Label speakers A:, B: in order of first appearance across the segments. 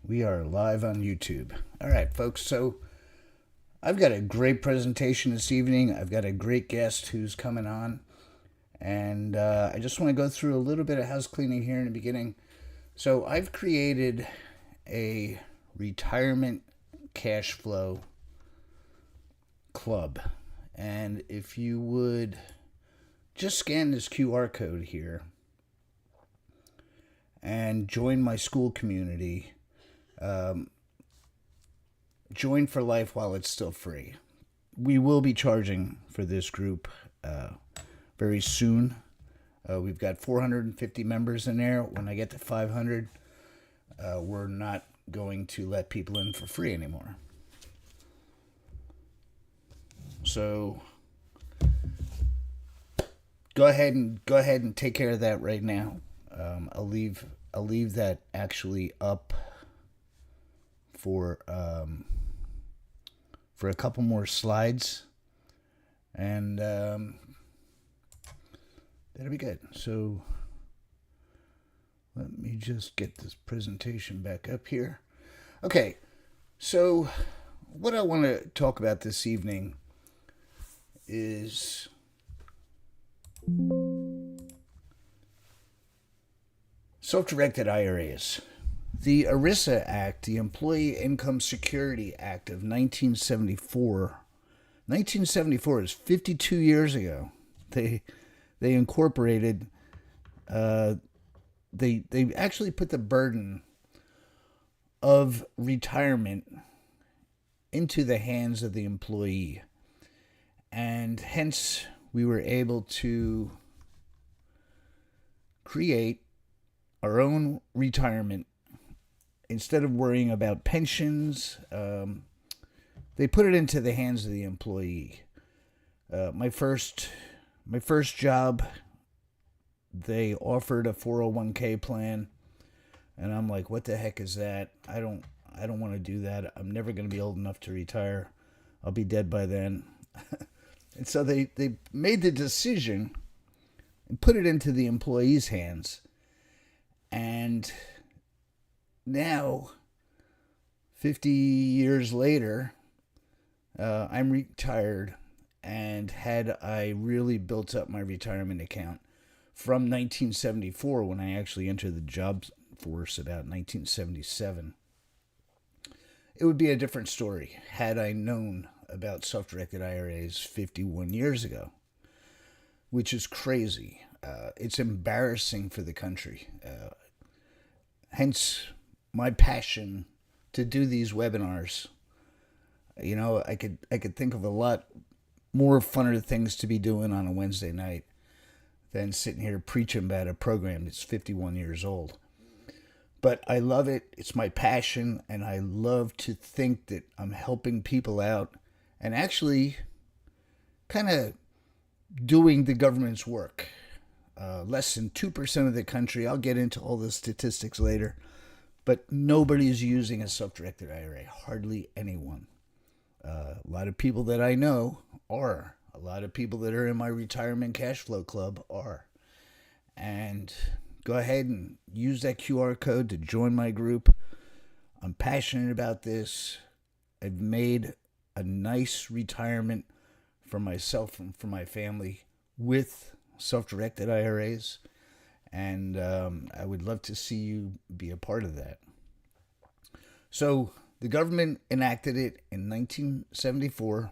A: We are live on YouTube. All right, folks. So I've got a great presentation this evening. I've got a great guest who's coming on. And I just want to go through a little bit of house cleaning here in the beginning. So I've created a retirement cash flow club. And if you would just scan this QR code here and join my school community, join for life while it's still free. We will be charging for this group very soon. We've got 450 members in there. When I get to 500, we're not going to let people in for free anymore. So go ahead and take care of that right now. I'll leave that actually up for a couple more slides, and that'll be good. So let me just get this presentation back up here. Okay, so what I want to talk about this evening is self-directed IRAs. The ERISA Act, the Employee Income Security Act of 1974. 1974 is 52 years ago. They incorporated. They actually put the burden of retirement into the hands of the employee, and hence we were able to create our own retirement. Instead of worrying about pensions, they put it into the hands of the employee. My first job, they offered a 401k plan, and I'm like, what the heck is that? I don't want to do that. I'm never going to be old enough to retire. I'll be dead by then. And so they made the decision and put it into the employee's hands. And now, 50 years later, I'm retired, and had I really built up my retirement account from 1974, when I actually entered the job force about 1977, it would be a different story had I known about self-directed IRAs 51 years ago, which is crazy. It's embarrassing for the country. Hence my passion to do these webinars. You know, I could think of a lot more funner things to be doing on a Wednesday night than sitting here preaching about a program that's 51 years old. But I love it. It's my passion, and I love to think that I'm helping people out and actually kind of doing the government's work. Less than 2% of the country, I'll get into all the statistics later, but nobody is using a self-directed IRA. Hardly anyone. A lot of people that I know are. A lot of people that are in my retirement cash flow club are. And go ahead and use that QR code to join my group. I'm passionate about this. I've made a nice retirement for myself and for my family with self-directed IRAs. And I would love to see you be a part of that. So the government enacted it in 1974,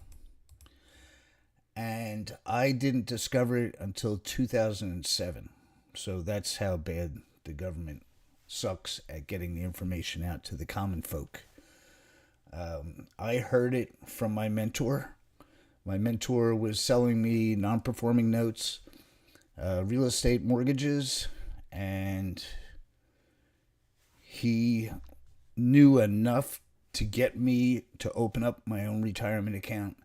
A: and I didn't discover it until 2007. So that's how bad the government sucks at getting the information out to the common folk. I heard it from my mentor. My mentor was selling me non-performing notes, real estate mortgages, and he knew enough to get me to open up my own retirement account.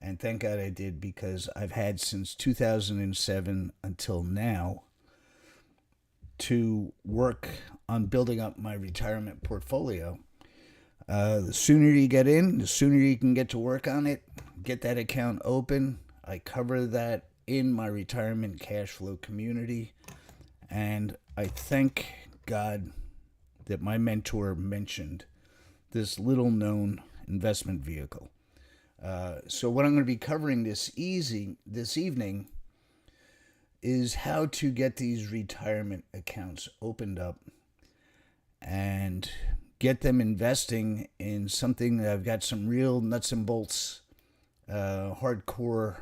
A: And thank God I did, because I've had since 2007 until now to work on building up my retirement portfolio. The sooner you get in, the sooner you can get to work on it, get that account open. I cover that in my retirement cash flow community, and I thank God that my mentor mentioned, this little known investment vehicle. So what I'm going to be covering this evening is how to get these retirement accounts opened up and get them investing in something that I've got some real nuts and bolts, hardcore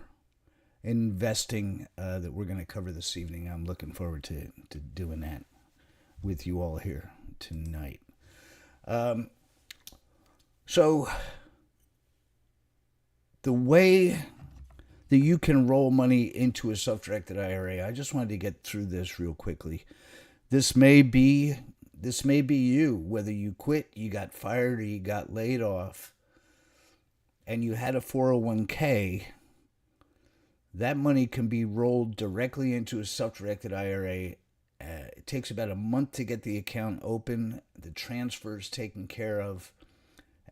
A: investing that we're going to cover this evening. I'm looking forward to doing that with you all here tonight. So the way that you can roll money into a self-directed IRA, I just wanted to get through this real quickly. This may be you, whether you quit, you got fired, or you got laid off, and you had a 401k. That money can be rolled directly into a self-directed IRA. It takes about a month to get the account open, the transfers taken care of,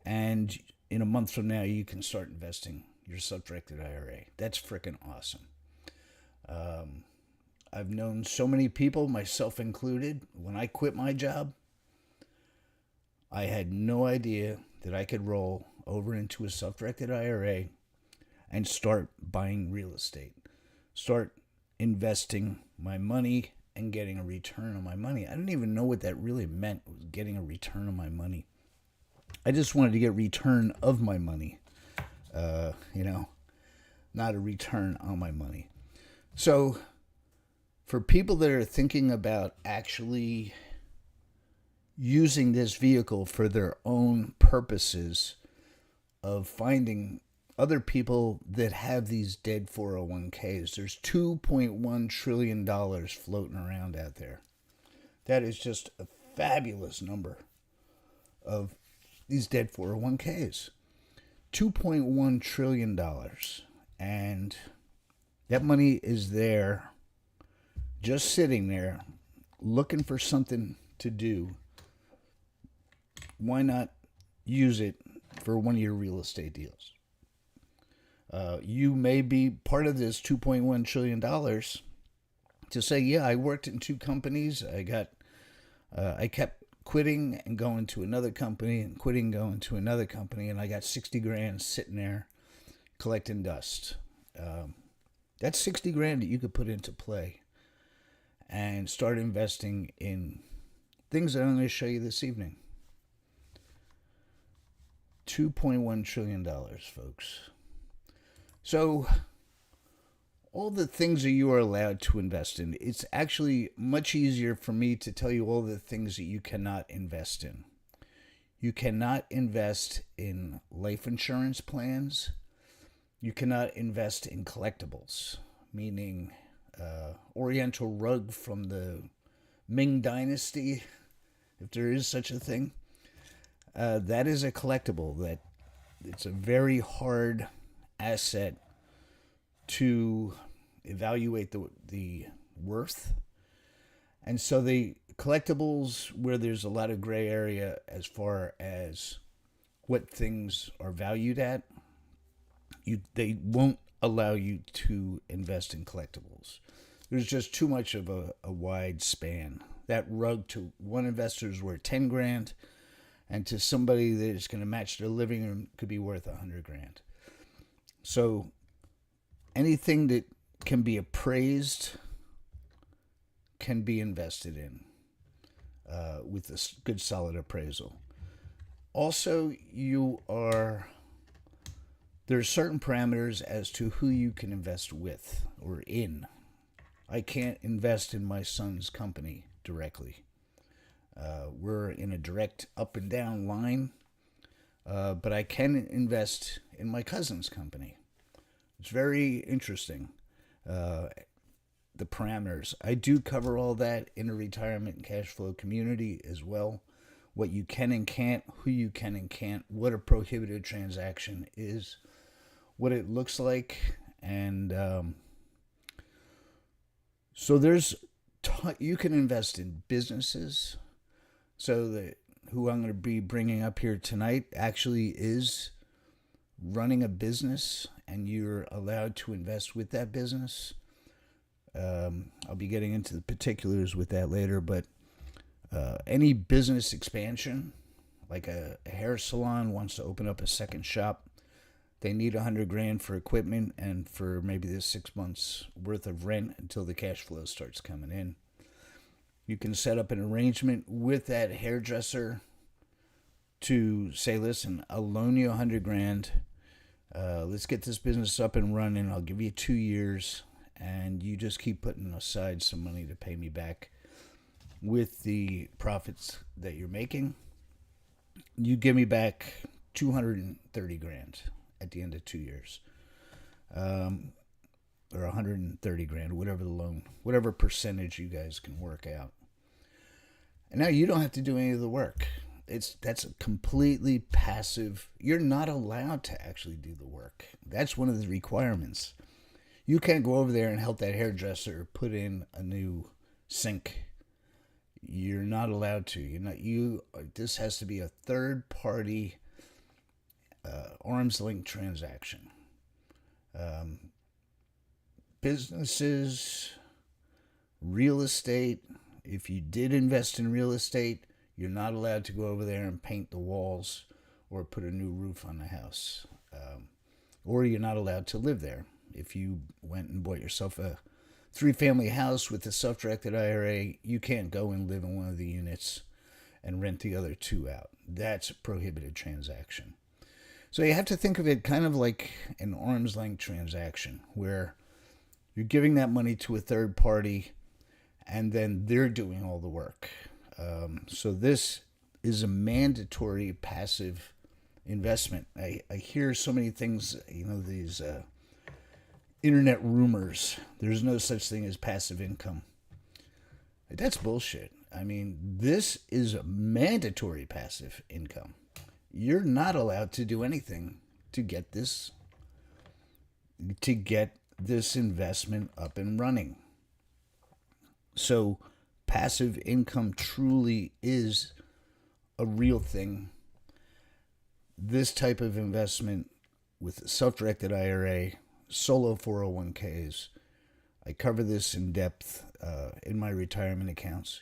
A: and in a month from now, you can start investing your self-directed IRA. That's freaking awesome. I've known so many people, myself included, when I quit my job, I had no idea that I could roll over into a self-directed IRA and start buying real estate, start investing my money and getting a return on my money. I didn't even know what that really meant, was getting a return on my money. I just wanted to get return of my money, not a return on my money. So for people that are thinking about actually using this vehicle for their own purposes of finding other people that have these dead 401ks, there's $2.1 trillion floating around out there. That is just a fabulous number of these dead 401ks. $2.1 trillion. And that money is there, just sitting there, looking for something to do. Why not use it for one of your real estate deals? You may be part of this $2.1 trillion to say, yeah, I worked in two companies. I kept quitting and going to another company and quitting, going to another company. And I got 60 grand sitting there collecting dust. That's 60 grand that you could put into play and start investing in things that I'm going to show you this evening. $2.1 trillion, folks. So all the things that you are allowed to invest in, it's actually much easier for me to tell you all the things that you cannot invest in. You cannot invest in life insurance plans. You cannot invest in collectibles, meaning Oriental rug from the Ming Dynasty, if there is such a thing. That is a collectible. That it's a very hard asset to evaluate the worth. And so the collectibles where there's a lot of gray area as far as what things are valued at, they won't allow you to invest in collectibles. There's just too much of a wide span. That rug to one investor is worth 10 grand, and to somebody that is going to match their living room could be worth 100 grand. So anything that can be appraised can be invested in with a good solid appraisal. Also, there's certain parameters as to who you can invest with or in. I can't invest in my son's company directly. We're in a direct up and down line, but I can invest in my cousin's company. It's very interesting, the parameters. I do cover all that in a retirement and cash flow community as well. What you can and can't, who you can and can't, what a prohibited transaction is, what it looks like, and so you can invest in businesses. So who I'm going to be bringing up here tonight actually is running a business, and you're allowed to invest with that business. I'll be getting into the particulars with that later, but Any business expansion, like a hair salon wants to open up a second shop, they need 100 grand for equipment and for maybe this 6 months worth of rent until the cash flow starts coming in. You can set up an arrangement with that hairdresser to say, listen, I'll loan you 100 grand. Let's get this business up and running. I'll give you 2 years, and you just keep putting aside some money to pay me back with the profits that you're making. You give me back 230 grand at the end of 2 years, or 130 grand, whatever the loan, whatever percentage you guys can work out. And now you don't have to do any of the work. That's a completely passive. You're not allowed to actually do the work. That's one of the requirements. You can't go over there and help that hairdresser put in a new sink. You're not allowed to. You're not. You. This has to be a third party, arm's length transaction. Businesses, real estate. If you did invest in real estate, you're not allowed to go over there and paint the walls or put a new roof on the house. Or you're not allowed to live there. If you went and bought yourself a 3-family house with a self-directed IRA, you can't go and live in one of the units and rent the other 2 out. That's a prohibited transaction. So you have to think of it kind of like an arm's length transaction where you're giving that money to a third party and then they're doing all the work. So this is a mandatory passive investment. I hear so many things, these internet rumors. There's no such thing as passive income. That's bullshit. I mean, this is a mandatory passive income. You're not allowed to do anything to get this investment up and running. So passive income truly is a real thing. This type of investment with self-directed IRA, solo 401ks, I cover this in depth in my retirement accounts.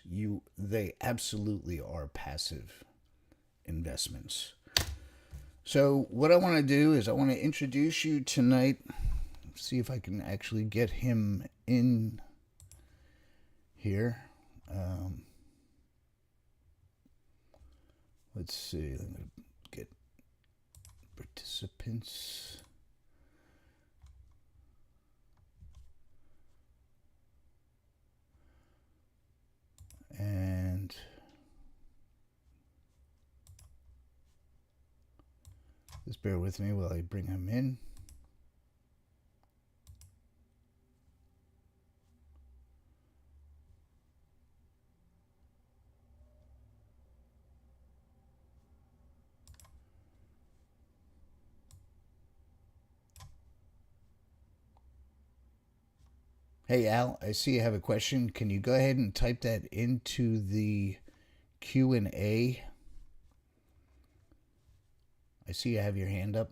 A: They absolutely are passive investments. So what I want to do is I want to introduce you tonight. See if I can actually get him in here. Let's see. Let me get participants. And just bear with me while I bring him in. Hey, Al, I see you have a question. Can you go ahead and type that into the Q&A? I see you have your hand up.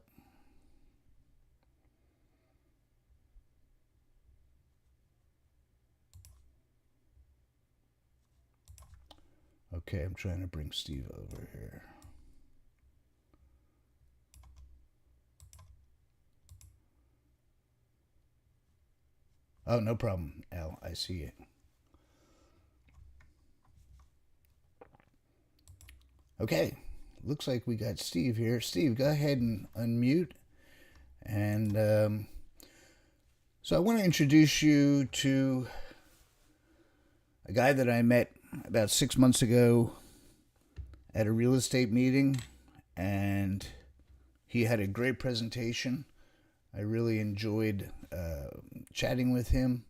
A: Okay, I'm trying to bring Steve over here. Oh, no problem, Al. I see it. Okay, looks like we got Steve here. Steve, go ahead and unmute. And so I want to introduce you to a guy that I met about 6 months ago at a real estate meeting, and he had a great presentation. I really enjoyed chatting with him.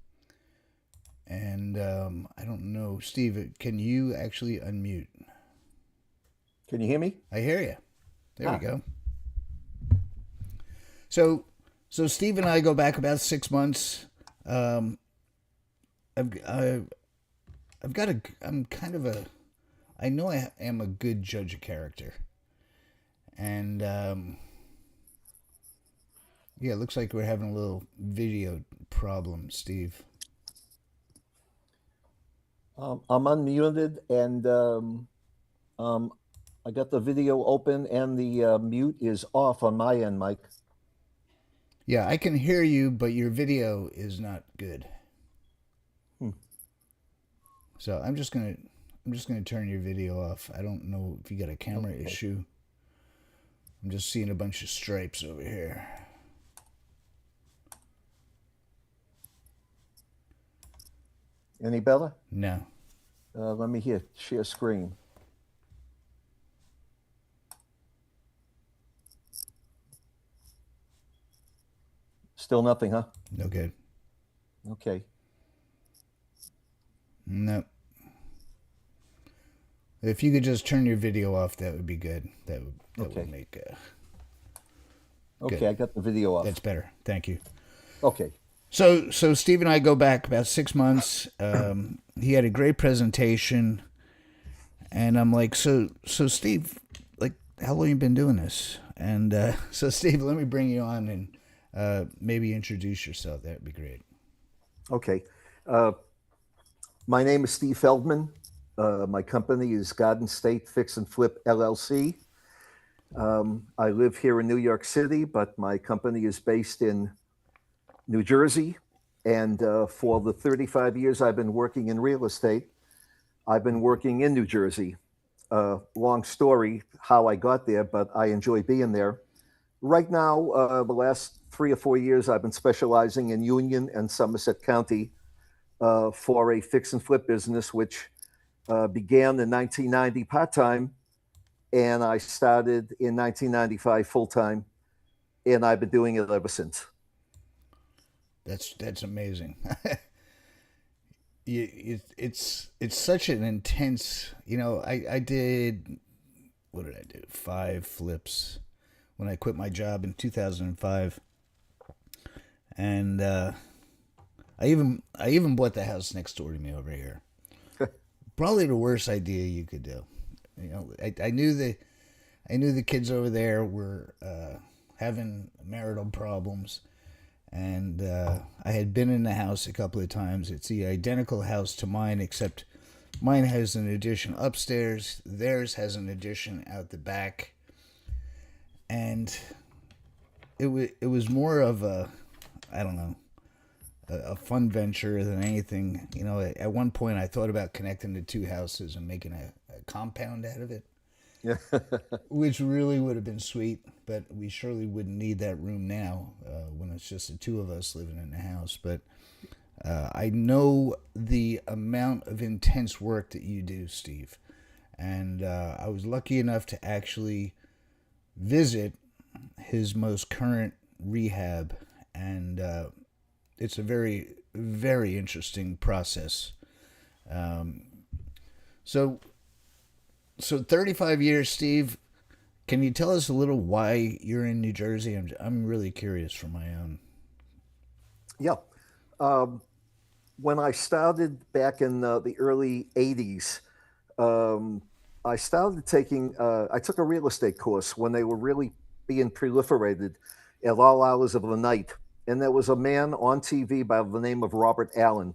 A: And I don't know, Steve, can you actually unmute?
B: Can you hear me?
A: I hear you. There we go. So Steve and I go back about 6 months. I'm kind of I know I am a good judge of character. And yeah, it looks like we're having a little video problem, Steve.
B: I'm unmuted and um, I got the video open and the mute is off on my end, Mike.
A: Yeah, I can hear you, but your video is not good.
B: Hmm.
A: So I'm just gonna turn your video off. I don't know if you got a camera
B: Okay.
A: issue. I'm just seeing a bunch of stripes over here.
B: Any better?
A: No.
B: Let me share screen. Still nothing, huh?
A: No good.
B: Okay.
A: No. If you could just turn your video off, that would be good. That
B: Okay.
A: would make
B: Okay,
A: good.
B: I got the video off.
A: That's better. Thank you.
B: Okay.
A: So Steve and I go back about 6 months. He had a great presentation, and I'm like, so Steve, like, how long you been doing this? And so Steve, let me bring you on and maybe introduce yourself. That'd be great.
B: Okay. Uh, my name is Steve Feldman. My company is Garden State Fix and Flip LLC. I live here in New York City, but my company is based in New Jersey. And for the 35 years I've been working in real estate, I've been working in New Jersey. Long story how I got there, but I enjoy being there. Right now, the last 3 or 4 years, I've been specializing in Union and Somerset County for a fix and flip business, which began in 1990 part time, and I started in 1995 full time, and I've been doing it ever since.
A: That's amazing. It's such an intense. I did, what did I do? 5 flips when I quit my job in 2005, and I even bought the house next door to me over here. Probably the worst idea you could do. I knew the kids over there were having marital problems, and I had been in the house a couple of times. It's the identical house to mine, except mine has an addition upstairs. Theirs has an addition out the back, and it was more of a, I don't know, a fun venture than anything. At one point I thought about connecting the two houses and making a compound out of it,
B: Yeah.
A: which really would have been sweet, but we surely wouldn't need that room now when it's just the two of us living in the house. But I know the amount of intense work that you do, Steve. And I was lucky enough to actually visit his most current rehab, and it's a very, very interesting process. So, so 35 years, Steve. Can you tell us a little why you're in New Jersey? I'm really curious for my own.
B: Yeah. Um, when I started back in the early 80s, um, I started I took a real estate course when they were really being proliferated at all hours of the night. And there was a man on TV by the name of Robert Allen,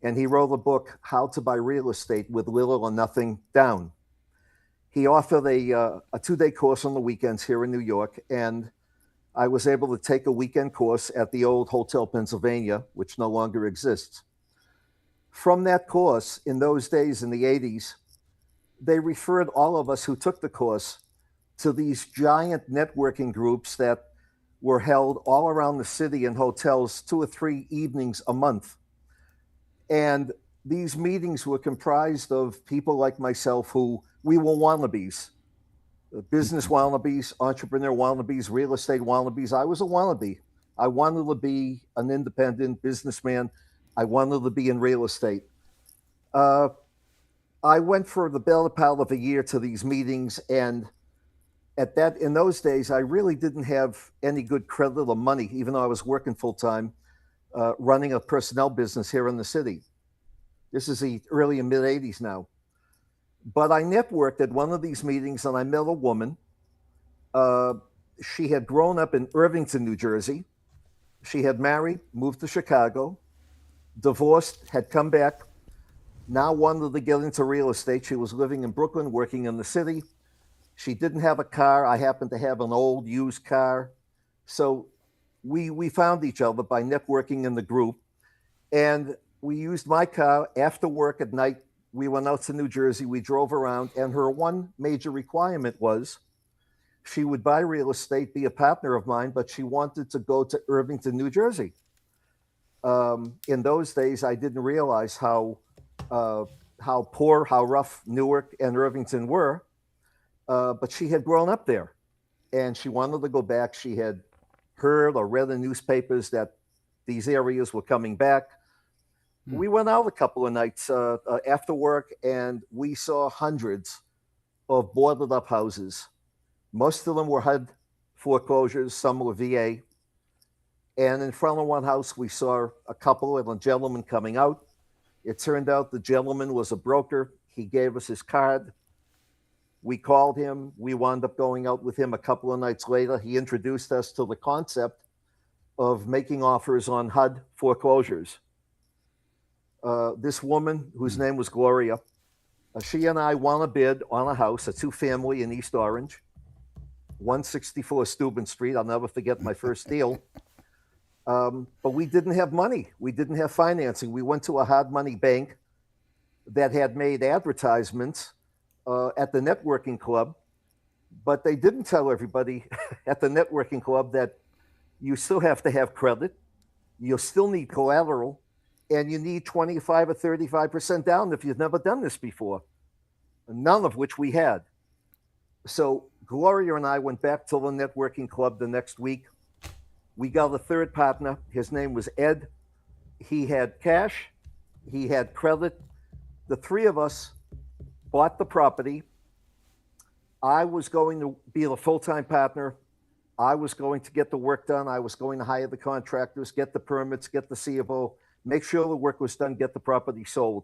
B: and he wrote a book, How to Buy Real Estate with Little or Nothing Down. He offered a 2 day course on the weekends here in New York, and I was able to take a weekend course at the old Hotel Pennsylvania, which no longer exists. From that course, in those days in the 80s, they referred all of us who took the course to these giant networking groups that were held all around the city in hotels 2 or 3 evenings a month. And these meetings were comprised of people like myself who we were wannabes, business wannabes, entrepreneur wannabes, real estate wannabes. I was a wannabe. I wanted to be an independent businessman. I wanted to be in real estate. Uh, I went for the better part of a year to these meetings, and in those days, I really didn't have any good credit or money, even though I was working full time, running a personnel business here in the city. This is the early and mid 80s now. But I networked at one of these meetings, and I met a woman. Uh, she had grown up in Irvington, New Jersey. She had married, moved to Chicago, divorced, had come back, now wanted to get into real estate. She was living in Brooklyn, working in the city. She didn't have a car. I happened to have an old used car. So we found each other by networking in the group. And we used my car after work at night. We went out to New Jersey. We drove around. And her one major requirement was she would buy real estate, be a partner of mine, but she wanted to go to Irvington, New Jersey. In those days, I didn't realize how poor, how rough Newark and Irvington were. But she had grown up there, and she wanted to go back. She had heard or read in newspapers that these areas were coming back. We went out a couple of nights after work, and we saw hundreds of boarded up houses. Most of them were HUD foreclosures, some were VA. And in front of one house, we saw a couple and a gentleman coming out. It turned out the gentleman was a broker. He gave us his card. We called him. We wound up going out with him a couple of nights later. He introduced us to the concept of making offers on HUD foreclosures. This woman, whose name was Gloria, she and I won a bid on a house, a two-family in East Orange, 164 Steuben Street. I'll never forget my first deal. But we didn't have money. We didn't have financing. We went to a hard money bank that had made advertisements at the networking club, but they didn't tell everybody at the networking club that you still have to have credit, you'll still need collateral, and you need 25 or 35% down if you've never done this before, none of which we had. So Gloria and I went back to the networking club the next week. We got a third partner. His name was Ed. He had cash, he had credit. The three of us bought the property. I was going to be the full-time partner. I was going to get the work done. I was going to hire the contractors, get the permits, get the CFO, make sure the work was done, get the property sold.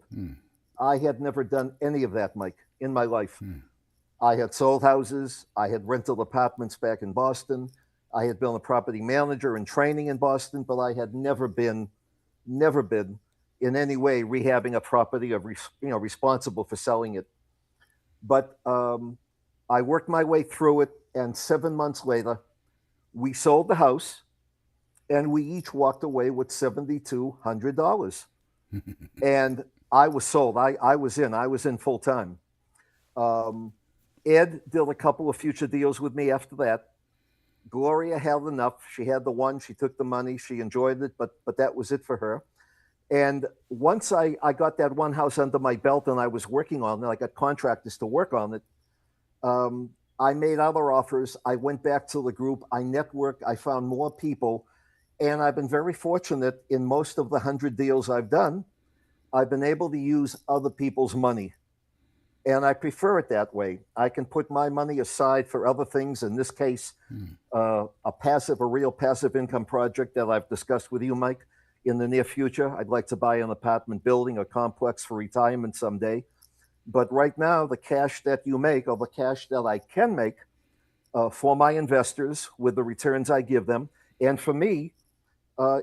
B: I had never done any of that, Mike, in my life. I had sold houses. I had rented apartments back in Boston. I had been a property manager in training in Boston, but I had never been in any way rehabbing a property or responsible for selling it. But I worked my way through it, and 7 months later, we sold the house, and we each walked away with $7,200. And I was sold. I was in full time. Ed did a couple of future deals with me after that. Gloria had enough. She had the one. She took the money. She enjoyed it, but that was it for her. And once I got that one house under my belt and I was working on it, I got contractors to work on it. I made other offers. I went back to the group. I networked. I found more people. And I've been very fortunate in most of the 100 deals I've done. I've been able to use other people's money. And I prefer it that way. I can put my money aside for other things. In this case, a real passive income project that I've discussed with you, Mike, in the near future. I'd like to buy an apartment building or complex for retirement someday. But right now, the cash that you make, or the cash that I can make for my investors with the returns I give them, and for me,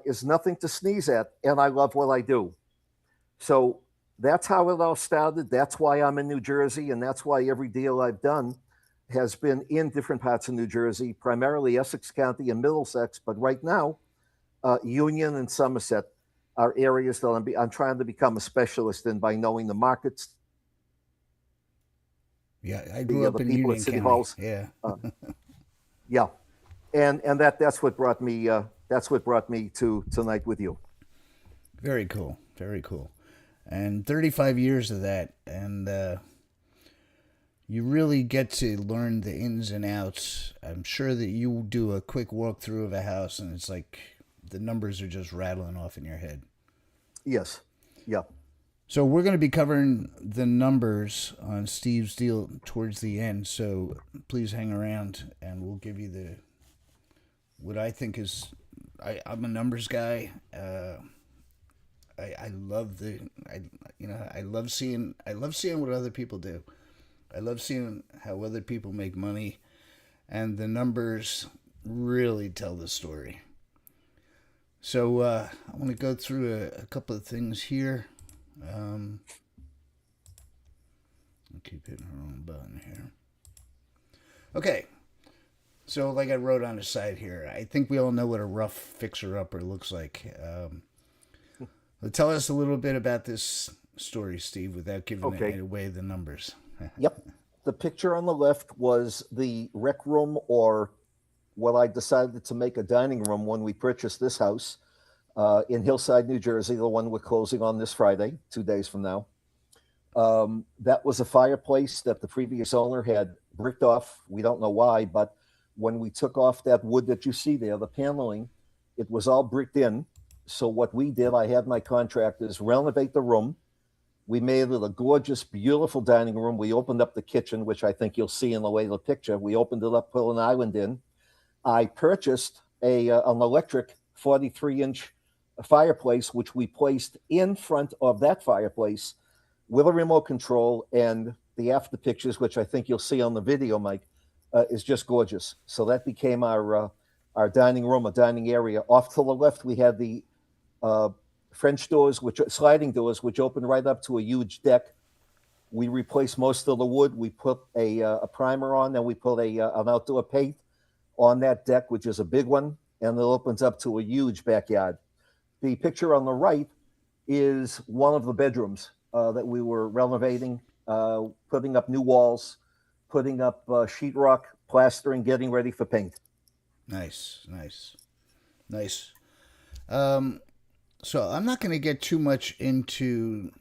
B: is nothing to sneeze at. And I love what I do. So that's how it all started. That's why I'm in New Jersey, and that's why every deal I've done has been in different parts of New Jersey, primarily Essex County and Middlesex. But right now, Union and Somerset are areas that I'm trying to become a specialist in by knowing the markets.
A: Yeah, I grew up in Union
B: City
A: County.
B: Halls.
A: Yeah,
B: Yeah, and that's what brought me to tonight with you.
A: very cool, very cool. And 35 years of that, and you really get to learn the ins and outs. I'm sure that you do a quick walkthrough of a house, and it's like the numbers are just rattling off in your head.
B: Yes, yeah.
A: So we're going to be covering the numbers on Steve's deal towards the end. So please hang around, and we'll give you what I think is. I'm a numbers guy. I love I love seeing what other people do. I love seeing how other people make money, and the numbers really tell the story. So I want to go through a couple of things here. I keep hitting the wrong button here. Okay. So, like I wrote on the side here, I think we all know what a rough fixer-upper looks like. Tell us a little bit about this story, Steve, without giving
B: Okay.
A: away the numbers.
B: Yep. The picture on the left was the rec room, or what I decided to make a dining room when we purchased this house in Hillside, New Jersey, the one we're closing on this Friday, 2 days from now. That was a fireplace that the previous owner had bricked off. We don't know why, but when we took off that wood that you see there, the paneling, it was all bricked in. So what we did, I had my contractors renovate the room. We made it a gorgeous, beautiful dining room. We opened up the kitchen, which I think you'll see in the later picture. We opened it up, put an island in. I purchased an electric 43-inch fireplace, which we placed in front of that fireplace with a remote control, and the after pictures, which I think you'll see on the video, Mike, is just gorgeous. So that became our dining room, a dining area. Off to the left, we had the French doors, which sliding doors, which open right up to a huge deck. We replaced most of the wood. We put a primer on, and we put an outdoor paint on that deck, which is a big one, and it opens up to a huge backyard. The picture on the right is one of the bedrooms that we were renovating, putting up new walls, putting up sheetrock, plastering, getting ready for paint.
A: Nice. So I'm not going to get too much into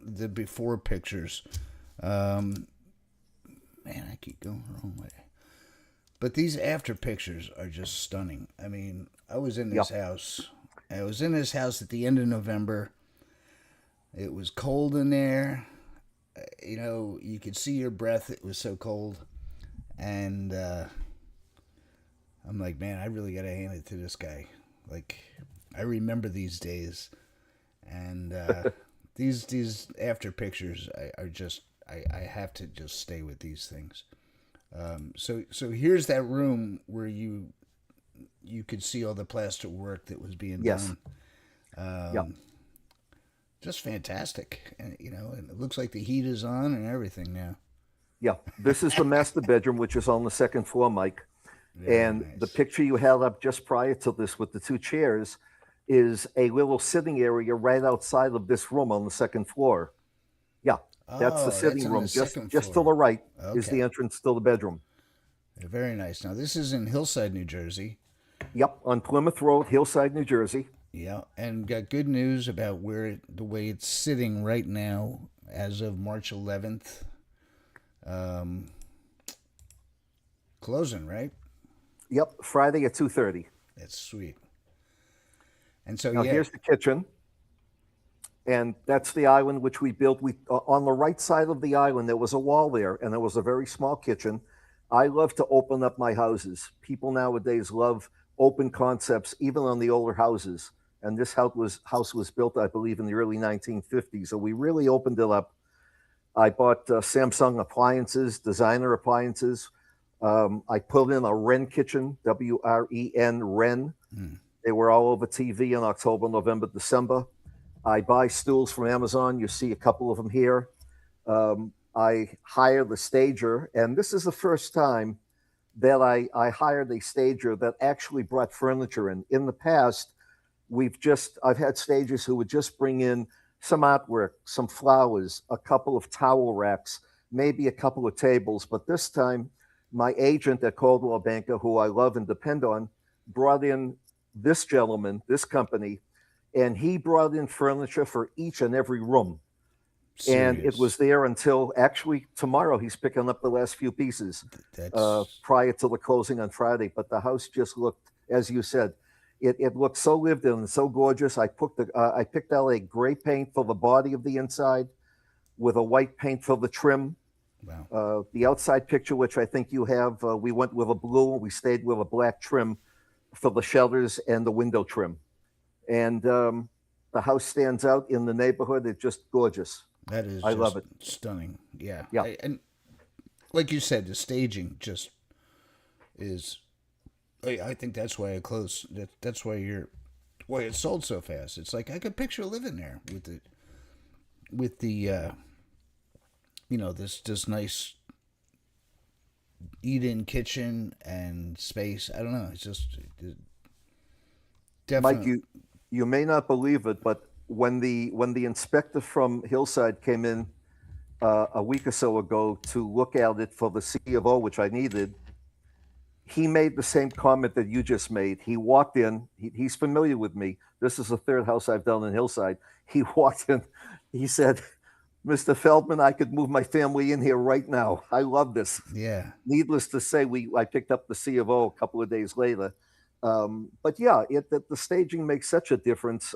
A: the before pictures. Man, I keep going the wrong way. But these after pictures are just stunning. I mean, I was in this house. I was in this house at the end of November. It was cold in there. You know, you could see your breath. It was so cold. And I'm like, man, I really got to hand it to this guy. Like, I remember these days. And these after pictures are just, I have to just stay with these things. So here's that room where you could see all the plaster work that was being done. Just fantastic, and and it looks like the heat is on and everything now.
B: Yeah, this is the master bedroom, which is on the second floor, Mike. And
A: Nice.
B: the picture you held up just prior to this with the two chairs is a little sitting area right outside of this room on the second floor. Yeah, that's the sitting room. Just to the right is the entrance to the bedroom.
A: Very nice. Now, this is in Hillside, New Jersey.
B: Yep, on Plymouth Road, Hillside, New Jersey.
A: Yeah, and got good news about the way it's sitting right now as of March 11th. Closing, right?
B: Yep, Friday at 2:30.
A: That's sweet. And so,
B: now here's the kitchen, and that's the island which we built. We on the right side of the island there was a wall there, and there was a very small kitchen. I love to open up my houses. People nowadays love open concepts, even on the older houses. And this house was built, I believe, in the early 1950s. So we really opened it up. I bought Samsung appliances, designer appliances. I put in a Wren kitchen, W-R-E-N, Wren. They were all over TV in October, November, December. I buy stools from Amazon. You see a couple of them here. I hired a stager, and this is the first time that I hired a stager that actually brought furniture in. In the past, I've had stagers who would just bring in some artwork, some flowers, a couple of towel racks, maybe a couple of tables. But this time, my agent at Coldwell Banker, who I love and depend on, brought in this gentleman, this company, and he brought in furniture for each and every room.
A: Serious.
B: And it was there until actually tomorrow. He's picking up the last few pieces prior to the closing on Friday. But the house just looked, as you said, it looked so lived in and so gorgeous. I picked out a gray paint for the body of the inside with a white paint for the trim.
A: Wow.
B: The outside picture, which I think you have, we went with a blue and we stayed with a black trim for the shutters and the window trim. And the house stands out in the neighborhood. It's just gorgeous.
A: That is
B: I love it.
A: Stunning. Yeah.
B: Yeah.
A: And like you said, the staging just is. I think that's why it closed. That's why it sold so fast. It's like I could picture living there with the this nice eat-in kitchen and space. I don't know. It's just
B: Mike,
A: definitely.
B: you may not believe it, but when the inspector from Hillside came in a week or so ago to look at it for the C of O, which I needed, he made the same comment that you just made. He walked in. He's familiar with me. This is the third house I've done in Hillside. He walked in. He said, "Mr. Feldman, I could move my family in here right now. I love this."
A: Yeah.
B: Needless to say, we I picked up the C of O a couple of days later. But yeah, the staging makes such a difference.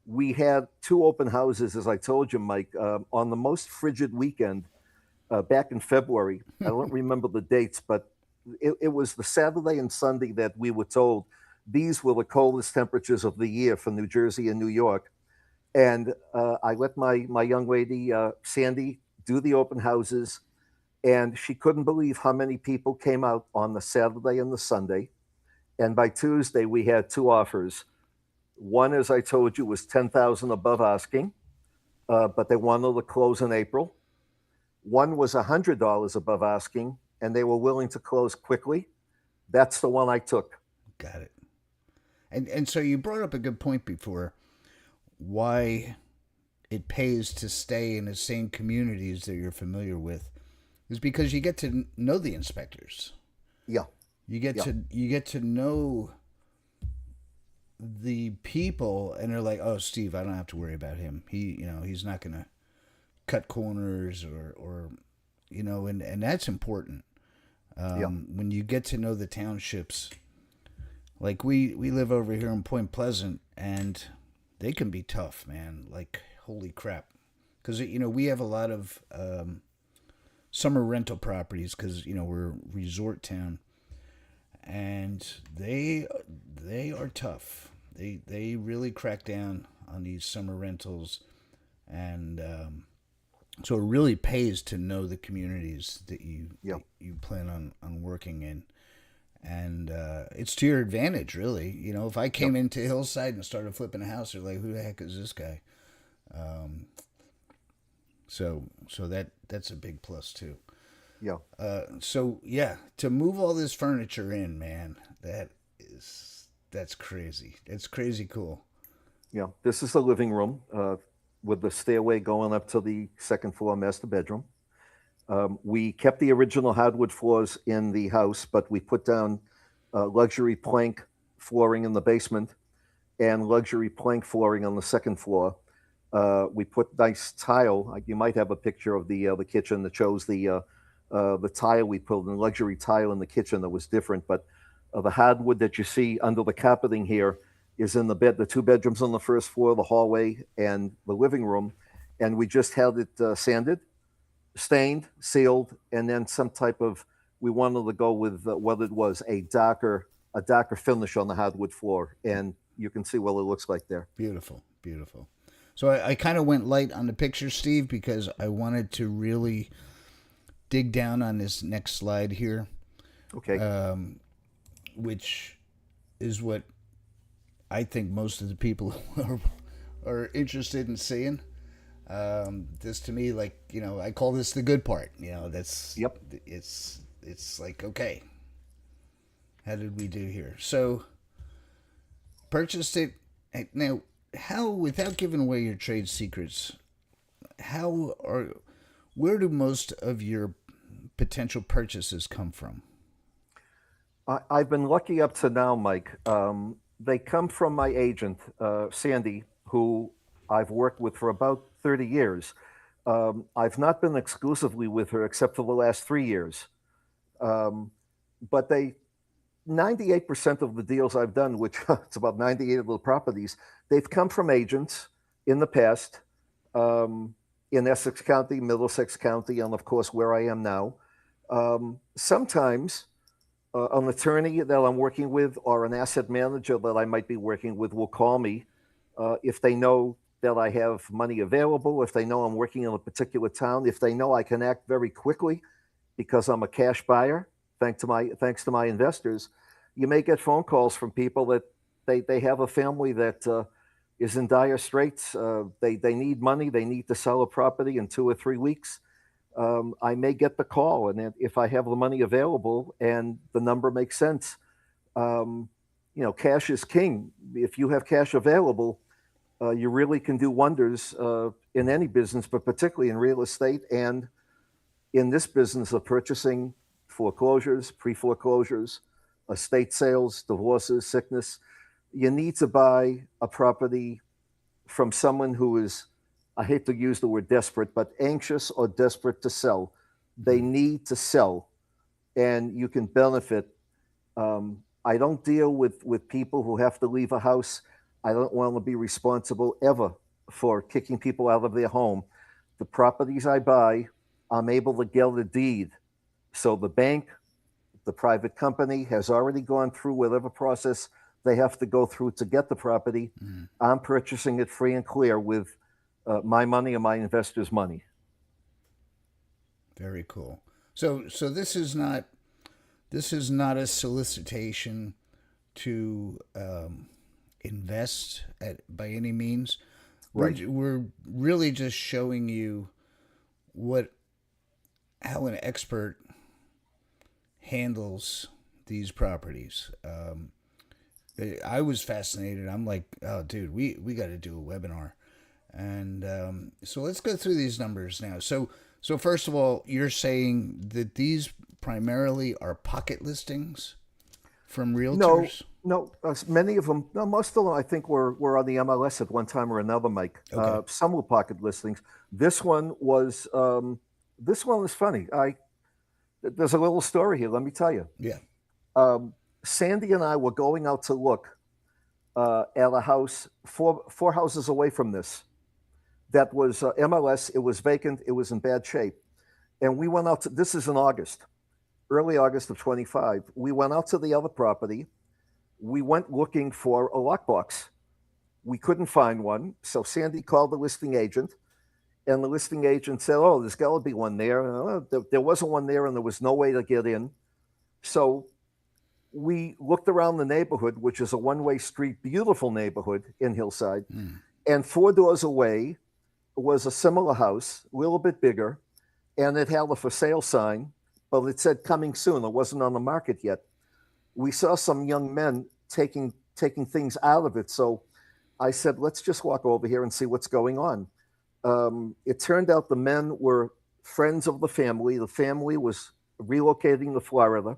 B: We had two open houses, as I told you, Mike, on the most frigid weekend back in February. I don't remember the dates, but it was the Saturday and Sunday that we were told these were the coldest temperatures of the year for New Jersey and New York. And I let my young lady Sandy do the open houses, and she couldn't believe how many people came out on the Saturday and the Sunday. And by Tuesday, we had two offers. One, as I told you, was 10,000 above asking, but they wanted to close in April. One was $100 above asking, and they were willing to close quickly. That's the one I took.
A: Got it. And so you brought up a good point before. Why it pays to stay in the same communities that you're familiar with is because you get to know the inspectors.
B: Yeah, yeah,
A: You get to know the people, and they're like, "Oh, Steve, I don't have to worry about him. He's not gonna cut corners or and that's important.
B: yeah,
A: When you get to know the townships, like we live over here in Point Pleasant, and they can be tough, man. Like holy crap, because we have a lot of summer rental properties because we're a resort town, and they are tough. They really crack down on these summer rentals, and so it really pays to know the communities
B: yeah,
A: that you plan on working in, and it's to your advantage, really. If I
B: yeah,
A: came into Hillside and started flipping a house, they're like, "Who the heck is this guy?" So that's a big plus too.
B: yeah,
A: So yeah, to move all this furniture in, man, that's crazy. It's crazy cool.
B: yeah. This is the living room with the stairway going up to the second floor master bedroom. We kept the original hardwood floors in the house, but we put down luxury plank flooring in the basement and luxury plank flooring on the second floor. We put nice tile. Like you might have a picture of the kitchen that shows the tile we put in, luxury tile in the kitchen that was different. But the hardwood that you see under the carpeting here is in the two bedrooms on the first floor, the hallway, and the living room. And we just had it sanded, stained, sealed, and then some type of. We wanted to go with what it was a darker finish on the hardwood floor, and you can see what it looks like there.
A: Beautiful, beautiful. So I kind of went light on the picture, Steve, because I wanted to really dig down on this next slide here,
B: Okay.
A: which is what I think most of the people are interested in seeing. This to me, like I call this the good part. That's
B: Yep.
A: it's like, okay, how did we do here? So purchased it. Now, how, without giving away your trade secrets, how are where do most of your potential purchases come from?
B: I've been lucky up to now, Mike. They come from my agent, Sandy, who I've worked with for about 30 years. I've not been exclusively with her except for the last 3 years. Um, but 98% of the deals I've done, which it's about 98 of the properties, they've come from agents in the past, um, in Essex County, Middlesex County, and of course where I am now. Sometimes an attorney that I'm working with or an asset manager that I might be working with will call me if they know that I have money available, if they know I'm working in a particular town, if they know I can act very quickly because I'm a cash buyer, thanks to my investors. You may get phone calls from people that they have a family that is in dire straits. They need money. They need to sell a property in 2 or 3 weeks, I may get the call, and if I have the money available and the number makes sense, um, cash is king. If you have cash available, you really can do wonders in any business, but particularly in real estate and in this business of purchasing foreclosures, pre foreclosures, estate sales, divorces, sickness. You need to buy a property from someone who is, I hate to use the word desperate, but anxious or desperate to sell. They need to sell, and you can benefit. I don't deal with people who have to leave a house. I don't want to be responsible ever for kicking people out of their home. The properties I buy, I'm able to get a deed. So the bank, the private company has already gone through whatever process they have to go through to get the property.
A: Mm.
B: I'm purchasing it free and clear with my money and my investors' money.
A: Very cool. So this is not a solicitation to invest by any means.
B: Right.
A: We're really just showing you what how an expert handles these properties. I was fascinated. I'm like, oh, dude, we got to do a webinar, and so let's go through these numbers now. So first of all, you're saying that these primarily are pocket listings from
B: No,
A: realtors.
B: no. Many of them, no, most of them, I think were on the MLS at one time or another, Mike.
A: Okay.
B: Some were pocket listings. This one was. This one was funny. There's a little story here. Let me tell you.
A: Yeah.
B: Um, Sandy and I were going out to look at a house four houses away from this. That was MLS. It was vacant. It was in bad shape. And we went out to. This is in August, early August of 25. We went out to the other property. We went looking for a lockbox. We couldn't find one. So Sandy called the listing agent, and the listing agent said, "Oh, there's got to be one there." There wasn't one there, and there was no way to get in. So we looked around the neighborhood, which is a one-way street, beautiful neighborhood in Hillside,
A: Mm.
B: and 4 doors away was a similar house, a little bit bigger, and it had a for sale sign, but it said coming soon. It wasn't on the market yet. We saw some young men taking things out of it. So I said, let's just walk over here and see what's going on. It turned out the men were friends of the family. The family was relocating to Florida.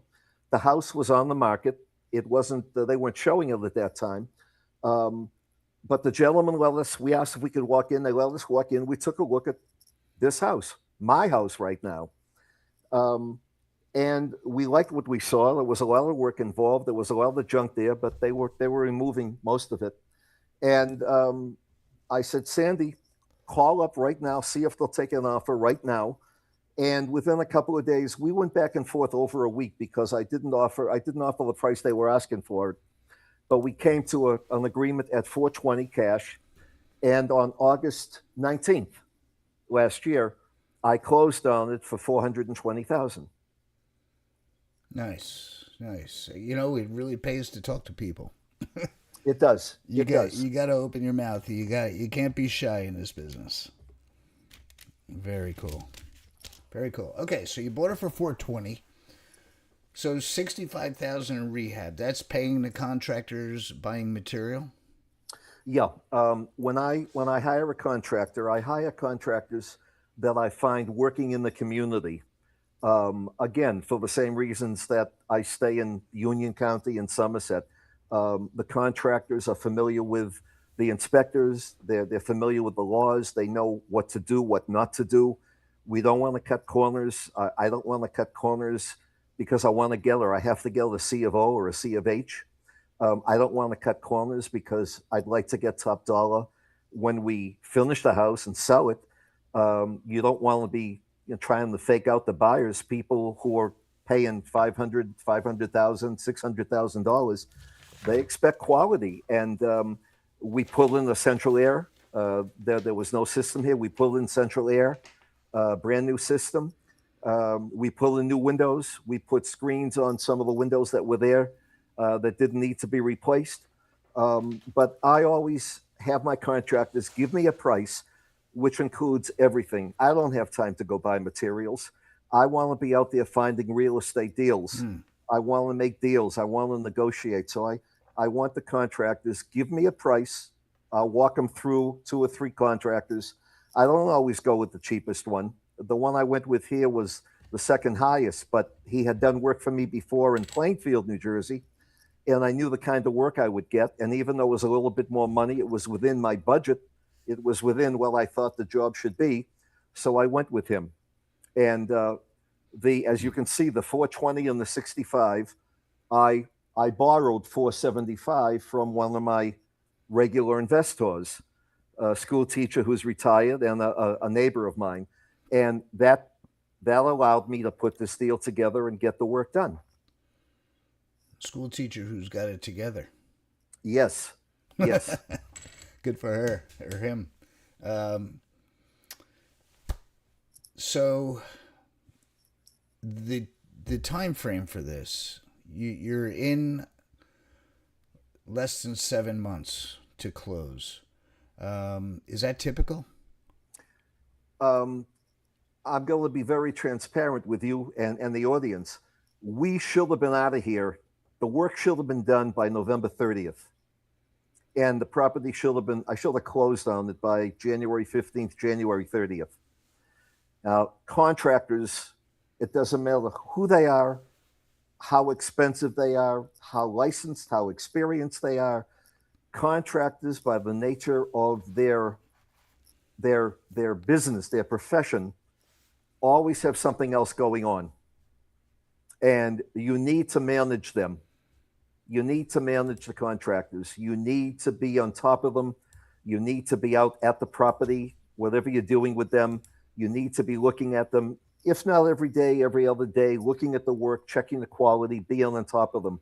B: The house was on the market. It wasn't, they weren't showing it at that time. Um, but the gentleman let us, we asked if we could walk in. They let us walk in. We took a look at this house, my house right now. Um, and we liked what we saw. There was a lot of work involved. There was a lot of junk there, but they were removing most of it. And I said, Sandy, call up right now, see if they'll take an offer right now. And within a couple of days, we went back and forth over a week because I didn't offer the price they were asking for it. But we came to an agreement at 420 cash. And on August 19th last year, I closed on it for 420,000.
A: Nice, nice. It really pays to talk to people.
B: It does.
A: You
B: It
A: got
B: does.
A: you got to open your mouth. You can't be shy in this business. Very cool. Very cool. Okay, so you bought it for 420. So 65,000 in rehab. That's paying the contractors, buying material.
B: Yeah. When I hire a contractor, I hire contractors that I find working in the community. Again, for the same reasons that I stay in Union County and Somerset. The contractors are familiar with the inspectors. They're familiar with the laws. They know what to do, what not to do. We don't want to cut corners. I don't want to cut corners because I want to get or I have to get a C of O or a C of H. I don't want to cut corners because I'd like to get top dollar when we finish the house and sell it. You don't want to be trying to fake out the buyers, people who are paying 500,000, $600,000. They expect quality. And we pull in the central air. There was no system here. We pulled in central air, brand new system. We pull in new windows. We put screens on some of the windows that were there that didn't need to be replaced. But I always have my contractors give me a price which includes everything. I don't have time to go buy materials. I want to be out there finding real estate deals. I want to make deals. I want to negotiate. So I want the contractors give me a price. I'll walk them through 2 or 3 contractors. I don't always go with the cheapest one. The one I went with here was the second highest, but he had done work for me before in Plainfield, New Jersey, and I knew the kind of work I would get. And even though it was a little bit more money, it was within my budget. It was within what I thought the job should be. So I went with him. And as you can see, the 420 and the 65, I borrowed 475 from one of my regular investors, a school teacher who's retired and a neighbor of mine. And that allowed me to put this deal together and get the work done.
A: School teacher who's got it together.
B: Yes. Yes.
A: Good for her or him. So the time frame for this, you're in less than 7 months to close. Is that typical?
B: I'm going to be very transparent with you and the audience. We should have been out of here. The work should have been done by November 30th. And the property I should have closed on it by January 15th, January 30th. Now, contractors, it doesn't matter who they are, how expensive they are, how licensed, how experienced they are. Contractors, by the nature of their business, their profession, always have something else going on. And you need to manage them. You need to manage the contractors. You need to be on top of them. You need to be out at the property, whatever you're doing with them. You need to be looking at them, if not every day, every other day, looking at the work, checking the quality, being on top of them.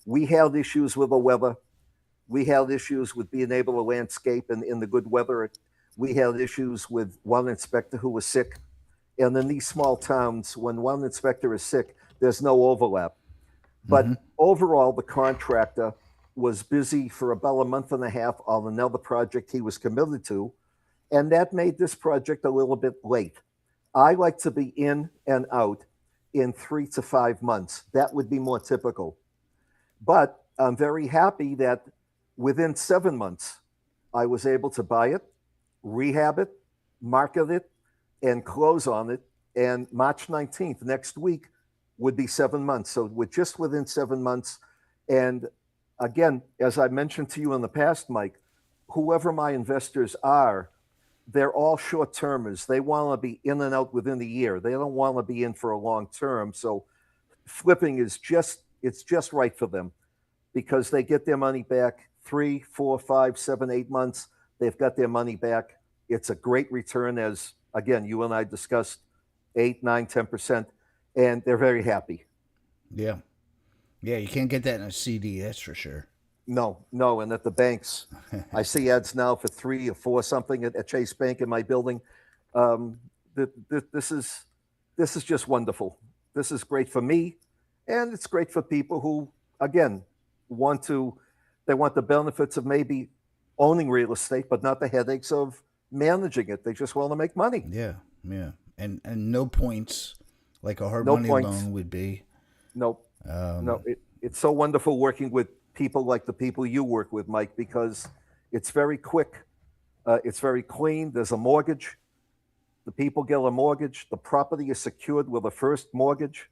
B: We had issues with the weather. We had issues with being able to landscape in the good weather. We had issues with one inspector who was sick. And in these small towns, when one inspector is sick, there's no overlap. But overall, the contractor was busy for about a month and a half on another project he was committed to. And that made this project a little bit late. I like to be in and out in 3 to 5 months. That would be more typical. But I'm very happy that within 7 months, I was able to buy it, rehab it, market it, and close on it. And March 19th, next week, would be 7 months. So we're just within 7 months. And again, as I mentioned to you in the past, Mike, whoever my investors are, they're all short-termers. They want to be in and out within the year. They don't want to be in for a long term. So flipping it's just right for them because they get their money back 3, 4, 5, 7, 8 months. They've got their money back. It's a great return, as again, you and I discussed, 8, 9, 10%, and they're very happy.
A: Yeah. Yeah, you can't get that in a CD, that's for sure.
B: No. And at the banks, I see ads now for 3 or 4 something at Chase Bank in my building. This is just wonderful. This is great for me, and it's great for people who, again, want the benefits of maybe owning real estate, but not the headaches of managing it. They just want to make money.
A: Yeah. And no points like a hard
B: No
A: money
B: points.
A: loan would be.
B: Nope. No, it's so wonderful working with people like the people you work with, Mike, because it's very quick. It's very clean. There's a mortgage. The people get a mortgage. The property is secured with a first mortgage.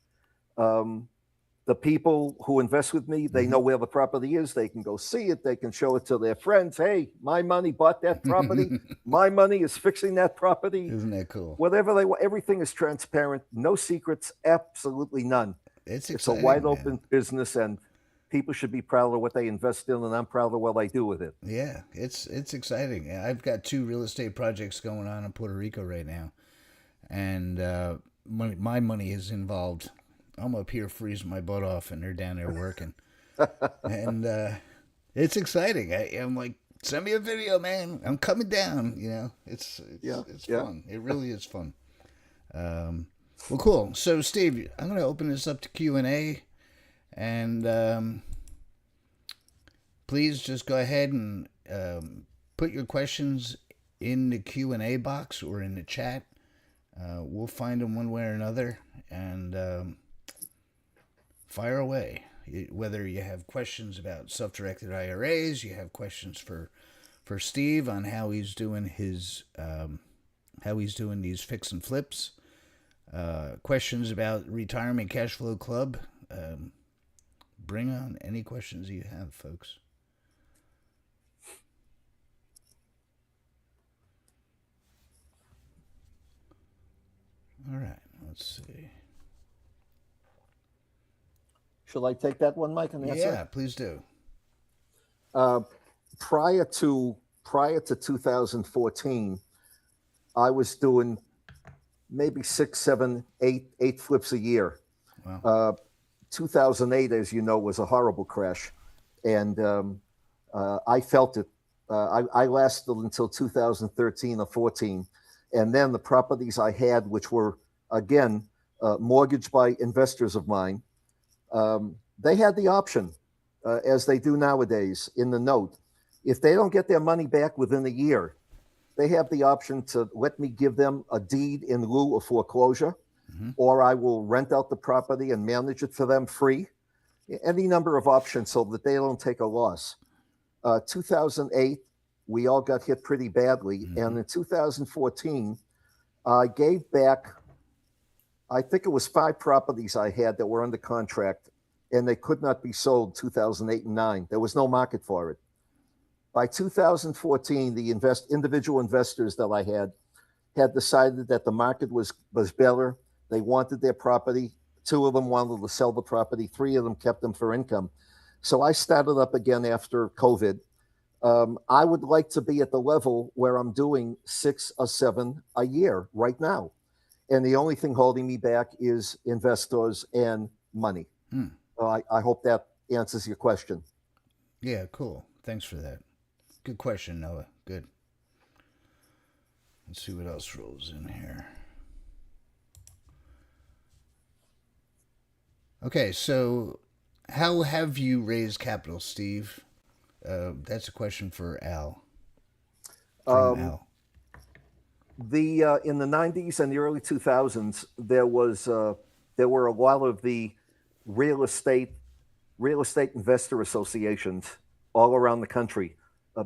B: The people who invest with me, they know where the property is. They can go see it. They can show it to their friends. Hey, my money bought that property. My money is fixing that property.
A: Isn't that cool?
B: Whatever they want, everything is transparent. No secrets, absolutely none.
A: It's
B: a
A: exciting,
B: wide open business, and people should be proud of what they invest in, and I'm proud of what I do with it.
A: Yeah, it's exciting. I've got 2 real estate projects going on in Puerto Rico right now, and my money is involved. I'm up here freezing my butt off, and they're down there working, and it's exciting. I'm like, send me a video, man. I'm coming down. You know, it's fun. It really is fun. Well, cool. So, Steve, I'm going to open this up to Q&A, and please just go ahead and put your questions in the Q&A box or in the chat. We'll find them one way or another, and fire away. Whether you have questions about self-directed IRAs, you have questions for Steve on how he's doing these fix and flips, questions about Retirement Cash Flow Club. Bring on any questions you have, folks. All right, let's see.
B: Shall I take that one, Mike, and answer?
A: Yeah, please do.
B: Prior to 2014, I was doing maybe 6, 7, 8 flips a year.
A: Wow.
B: 2008, as you know, was a horrible crash, and I felt it. I lasted until 2013 or 14, and then the properties I had, which were again mortgaged by investors of mine, they had the option, as they do nowadays in the note, if they don't get their money back within a year, they have the option to let me give them a deed in lieu of foreclosure, or I will rent out the property and manage it for them free. Any number of options so that they don't take a loss. 2008, we all got hit pretty badly. And in 2014, I gave back, I think it was 5 properties I had that were under contract, and they could not be sold 2008 and 9. There was no market for it. By 2014, the individual investors that I had decided that the market was better. They wanted their property. 2 of them wanted to sell the property. 3 of them kept them for income. So I started up again after COVID. I would like to be at the level where I'm doing 6 or 7 a year right now. And the only thing holding me back is investors and money. I hope that answers your question.
A: Yeah, cool. Thanks for that. Good question, Noah. Good. Let's see what else rolls in here. Okay, so how have you raised capital, Steve? That's a question for Al. From Al.
B: In the 90s and the early 2000s, there were a lot of the real estate investor associations all around the country.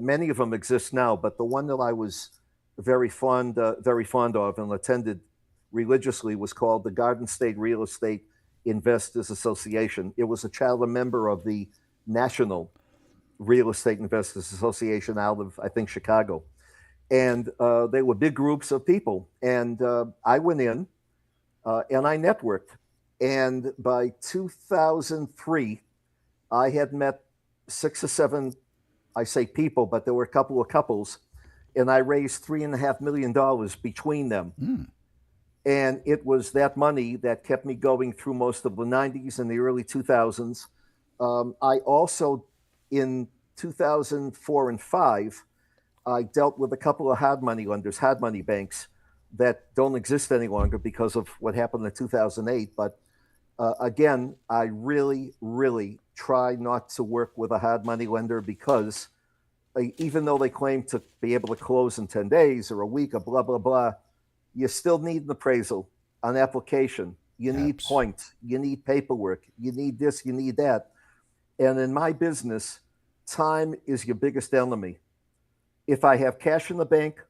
B: Many of them exist now, but the one that I was very fond of and attended religiously was called the Garden State Real Estate Investors Association. It was a charter member of the National Real Estate Investors Association out of, I think, Chicago. And they were big groups of people. And I went in and I networked. And by 2003, I had met 6 or 7, I say people, but there were a couple of couples, and I raised $3.5 million between them. And it was that money that kept me going through most of the 90s and the early 2000s. I also, in 2004 and 5, I dealt with a couple of hard money lenders, hard money banks that don't exist any longer because of what happened in 2008. But again, I really, really try not to work with a hard money lender because even though they claim to be able to close in 10 days or a week or blah, blah, blah, you still need an appraisal, an application. You need points. You need paperwork. You need this. You need that. And in my business, time is your biggest enemy. If I have cash in the bank,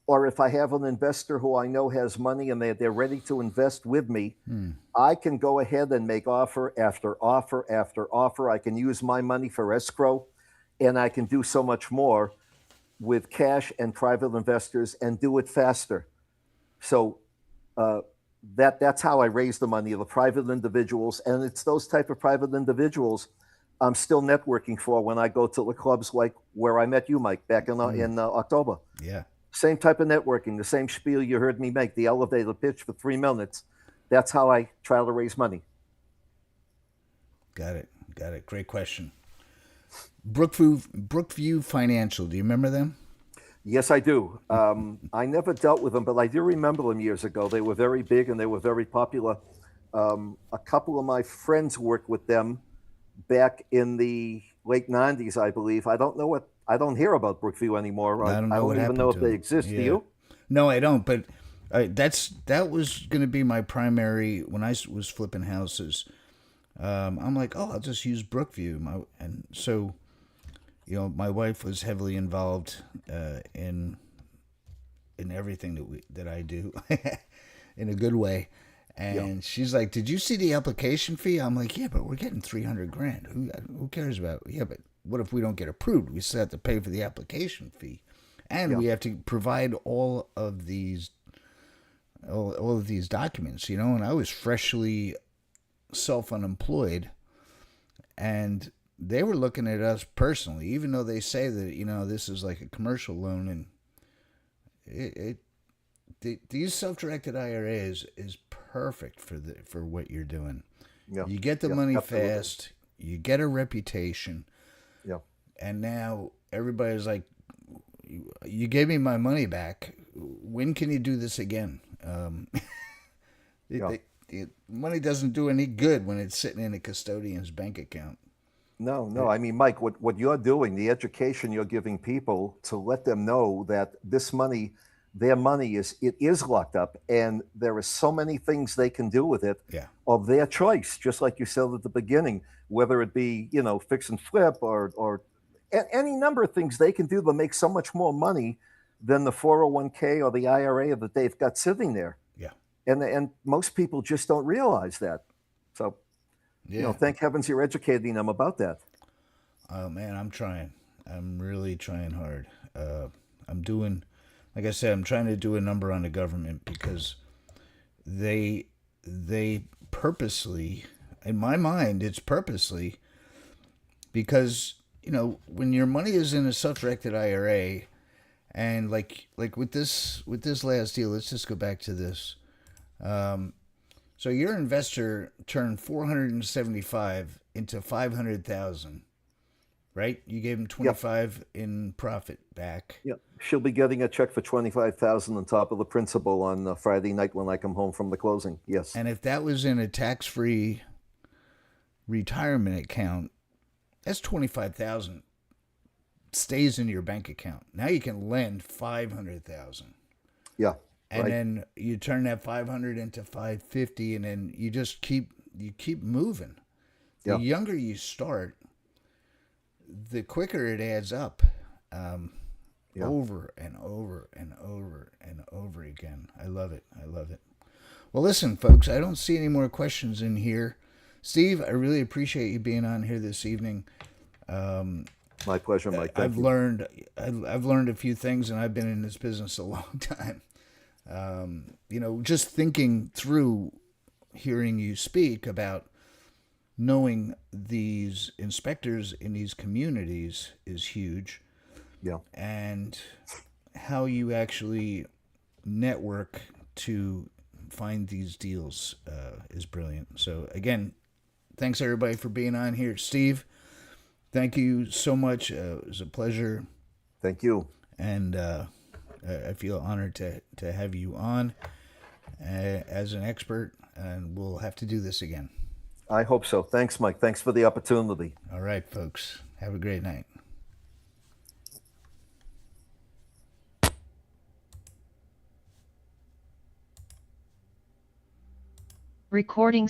B: or if I have an investor who I know has money and they're ready to invest with me, I can go ahead and make offer after offer after offer. I can use my money for escrow, and I can do so much more with cash and private investors and do it faster. So that's how I raise the money, the private individuals. And it's those type of private individuals I'm still networking for when I go to the clubs like where I met you, Mike, back in October.
A: Yeah.
B: Same type of networking, the same spiel you heard me make, the elevator pitch for 3 minutes. That's how I try to raise money.
A: Got it. Great question. Brookview Financial, do you remember them?
B: Yes, I do. I never dealt with them, but I do remember them years ago. They were very big and they were very popular. A couple of my friends worked with them back in the late '90s, I believe. I don't hear about Brookview anymore.
A: I don't
B: I
A: know
B: don't
A: what
B: even
A: happened
B: know if
A: to
B: they
A: him.
B: exist. Do
A: Yeah.
B: you?
A: No, I don't. But that was going to be my primary when I was flipping houses. I'm like, oh, I'll just use Brookview. And so, my wife was heavily involved in everything that I do, in a good way.
B: Yeah.
A: And she's like, "Did you see the application fee?" I'm like, "Yeah, but we're getting 300 grand. Who cares about? Yeah, but what if we don't get approved? We still have to pay for the application fee, and
B: Yeah.
A: we have to provide all of these documents, And I was freshly self-unemployed, and they were looking at us personally, even though they say that this is like a commercial loan, and these self-directed IRAs is perfect for what you're doing.
B: Yeah.
A: You get the
B: Yeah.
A: money
B: Absolutely.
A: fast, you get a reputation,
B: Yeah.
A: and now everybody's like, "You gave me my money back. When can you do this again?"
B: Yeah.
A: The money doesn't do any good when it's sitting in a custodian's bank account.
B: No, no. I mean, Mike, what you're doing, the education you're giving people to let them know that this money, their money it is locked up, and there are so many things they can do with it
A: Yeah,
B: of their choice, just like you said at the beginning, whether it be, fix and flip or any number of things they can do to make so much more money than the 401k or the IRA that they've got sitting there.
A: yeah,
B: And most people just don't realize that. So,
A: yeah.
B: thank heavens you're educating them about that.
A: Oh man, I'm trying. I'm really trying hard. I'm doing, like I said, I'm trying to do a number on the government because they purposely, in my mind, it's purposely because when your money is in a self-directed IRA, and like with this last deal, let's just go back to this. So your investor turned 475 into 500,000, right? You gave him
B: Yep.
A: 25 in profit back.
B: Yep. She'll be getting a check for 25,000 on top of the principal on Friday night when I come home from the closing. Yes.
A: And if that was in a tax-free retirement account, that's 25,000 stays in your bank account. Now you can lend 500,000.
B: Yeah.
A: And
B: Right.
A: then you turn that 500 into 550, and then you just keep moving. The
B: Yeah.
A: younger you start, the quicker it adds up,
B: Yeah.
A: over and over and over and over again. I love it. I love it. Well, listen, folks, I don't see any more questions in here. Steve, I really appreciate you being on here this evening.
B: My pleasure, Mike. Thank
A: I've
B: you.
A: learned I've learned a few things, and I've been in this business a long time. Just thinking through, hearing you speak about knowing these inspectors in these communities is huge,
B: Yeah.
A: and how you actually network to find these deals is brilliant. So again, thanks everybody for being on here. Steve, thank you so much. It was a pleasure,
B: Thank you.
A: and I feel honored to have you on as an expert, and we'll have to do this again.
B: I hope so. Thanks, Mike. Thanks for the opportunity.
A: All right, folks. Have a great night.
C: Recording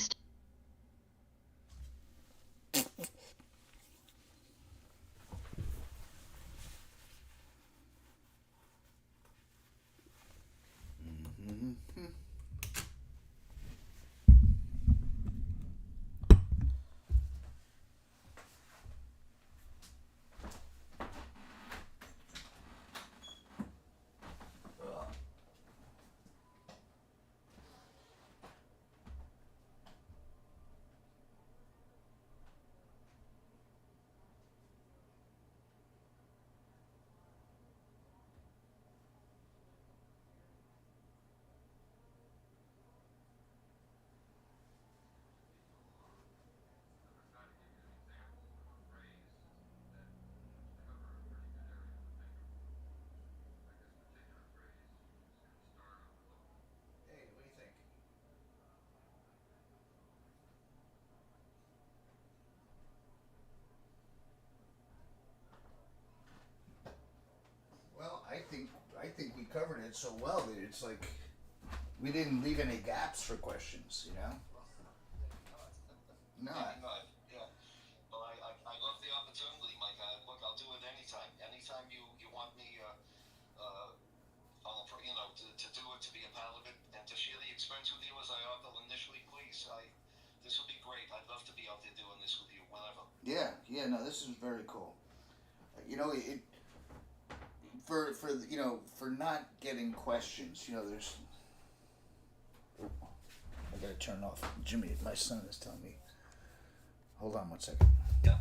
A: it so well that it's like we didn't leave any gaps for questions, you know? No.
D: Maybe not. Yeah. Well, I love the opportunity, Mike. Look, I'll do it anytime. Anytime you want me, to do it, to be a part of it, and to share the experience with you as I offered initially, please. This will be great. I'd love to be out there doing this with you whenever.
A: Yeah, no, this is very cool. You know, it for for not getting questions, you know, there's I gotta turn off. Jimmy, my son is telling me. Hold on one second.
D: Yeah.